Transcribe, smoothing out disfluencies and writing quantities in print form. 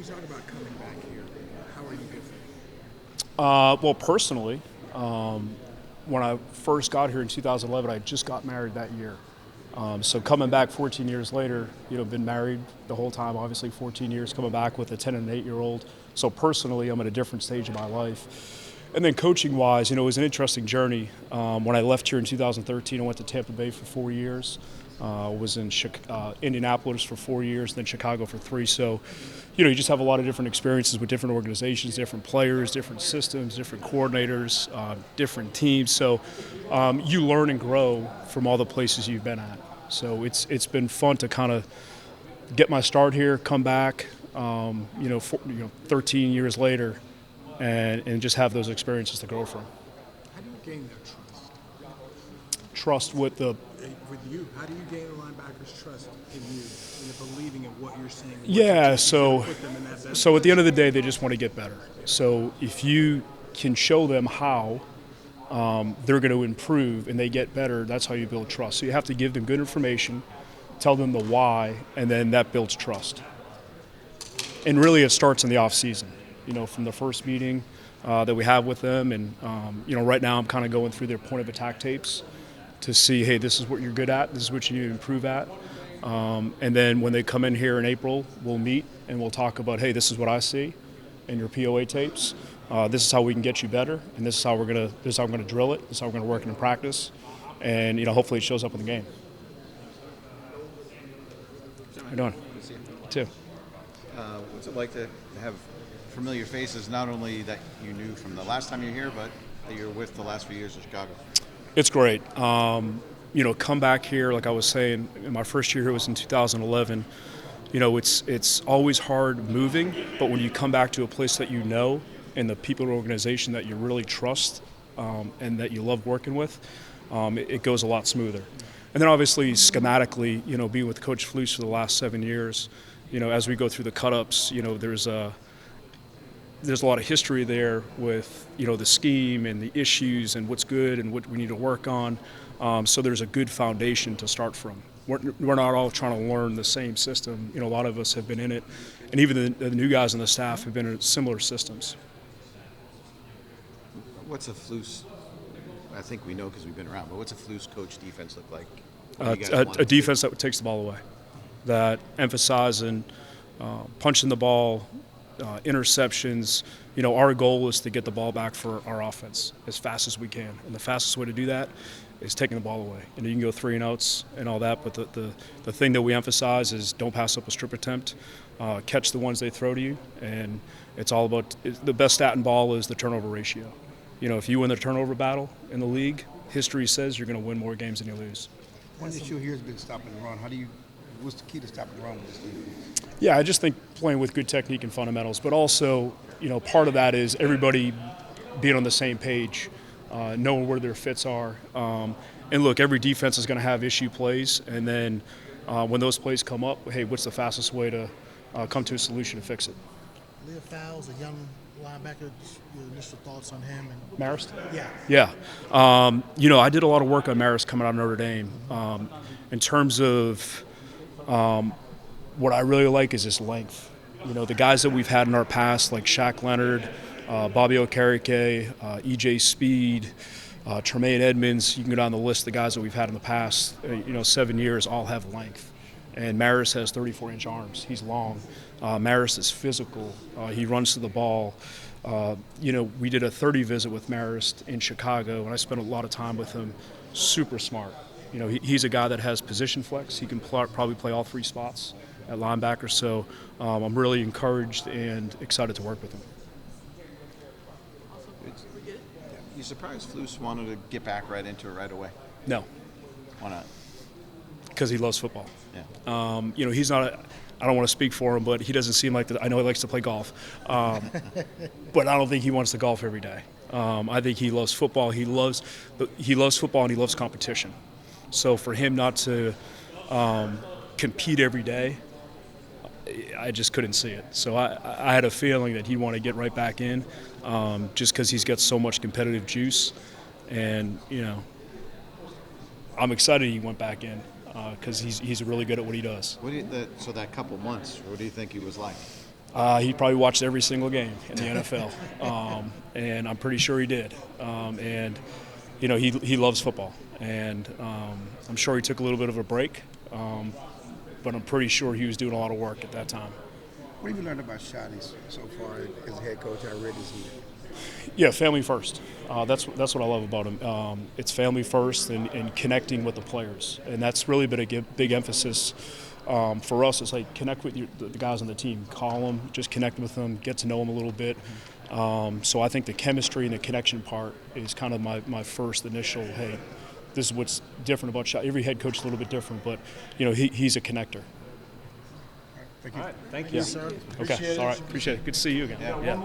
you talk about coming back here, how are you different? Well, personally, when I first got here in 2011, I just got married that year. So coming back 14 years later, been married the whole time, obviously 14 years, coming back with a 10 and an 8-year-old. So personally, I'm at a different stage of my life. And then coaching-wise, it was an interesting journey. When I left here in 2013, I went to Tampa Bay for 4 years. Was in Indianapolis for 4 years, then Chicago for 3. So, you just have a lot of different experiences with different organizations, different players, different systems, different coordinators, different teams. So, you learn and grow from all the places you've been at. So it's been fun to kind of get my start here, come back, 13 years later, and just have those experiences to grow from. How do you gain their trust? Trust with the With you, how do you gain the linebackers' trust in you and the believing in what you're saying? And what Yeah, you're doing so to put them in that best so at the end of the position? day, they just want to get better. So if you can show them how they're going to improve and they get better, that's how you build trust. So you have to give them good information, tell them the why, and then that builds trust. And really, it starts in the off season. From the first meeting that we have with them, and right now I'm kind of going through their point of attack tapes to see, hey, this is what you're good at, this is what you need to improve at. And then when they come in here in April, we'll meet and we'll talk about, hey, this is what I see in your POA tapes. This is how we can get you better, and this is how this is how I'm gonna drill it. This is how we're gonna work it in practice, and hopefully it shows up in the game. How you doing? Good to see you. Too. What's it like to have familiar faces, not only that you knew from the last time you were here, but that you're with the last few years in Chicago? It's great. Come back here, like I was saying, in my first year here was in 2011. It's always hard moving, but when you come back to a place that you know and the people in the organization that you really trust and that you love working with, it goes a lot smoother. And then obviously schematically, being with Coach Flus for the last 7 years, as we go through the cut-ups, there's a lot of history there with the scheme and the issues and what's good and what we need to work on. So there's a good foundation to start from. We're not all trying to learn the same system. A lot of us have been in it, and even the new guys on the staff have been in similar systems. What's a Flus? I think we know because we've been around, but what's a Flus coach defense look like? What do you guys want? A defense that takes the ball away, that emphasizing punching the ball, interceptions. Our goal is to get the ball back for our offense as fast as we can, and the fastest way to do that is taking the ball away. And you can go 3 and outs and all that, but the thing that we emphasize is don't pass up a strip attempt, catch the ones they throw to you, and it's all about the best stat in ball is the turnover ratio. If you win the turnover battle in the league, history says you're going to win more games than you lose. One issue here has been stopping the run. What's the key to stopping the run with this team? Yeah, I just think playing with good technique and fundamentals, but also, part of that is everybody being on the same page, knowing where their fits are. And look, every defense is going to have issue plays, and then when those plays come up, hey, what's the fastest way to come to a solution to fix it? Liufau's a young linebacker. Your initial thoughts on him? And Marist? yeah. Yeah. I did a lot of work on Marist coming out of Notre Dame. In terms of what I really like is his length. The guys that we've had in our past, like Shaq Leonard, Bobby Okereke, EJ Speed, Tremaine Edmonds, you can go down the list, the guys that we've had in the past, 7 years, all have length. And Marist has 34-inch arms. He's long. Marist is physical. He runs to the ball. We did a 30 visit with Marist in Chicago, and I spent a lot of time with him. Super smart. He's a guy that has position flex. He can probably play all 3 spots at linebacker. So I'm really encouraged and excited to work with him. You surprised Flus wanted to get back right into it right away? No, Why not? because he loves football. Yeah. He's not. I don't want to speak for him, but he doesn't seem like that. I know he likes to play golf, but I don't think he wants to golf every day. I think he loves football. He loves football and he loves competition. So for him not to compete every day, I just couldn't see it. So I had a feeling that he'd want to get right back in, just because he's got so much competitive juice, and I'm excited he went back in because he's really good at what he does. So that couple months, what do you think he was like? He probably watched every single game in the NFL, and I'm pretty sure he did. And you know, he loves football, and I'm sure he took a little bit of a break, but I'm pretty sure he was doing a lot of work at that time. What have you learned about Shotty's so far as a head coach? How ready is he? Yeah, family first. That's what I love about him. It's family first and connecting with the players, and that's really been a big emphasis for us. It's like connect with the guys on the team, call them, just connect with them, get to know them a little bit. So I think the chemistry and the connection part is kind of my first initial. Hey, this is what's different about Shot. Every head coach is a little bit different, but you know he's a connector. Thank you. All right, thank you, sir. Okay, all right, appreciate it. Good to see you again. Yeah. Yeah.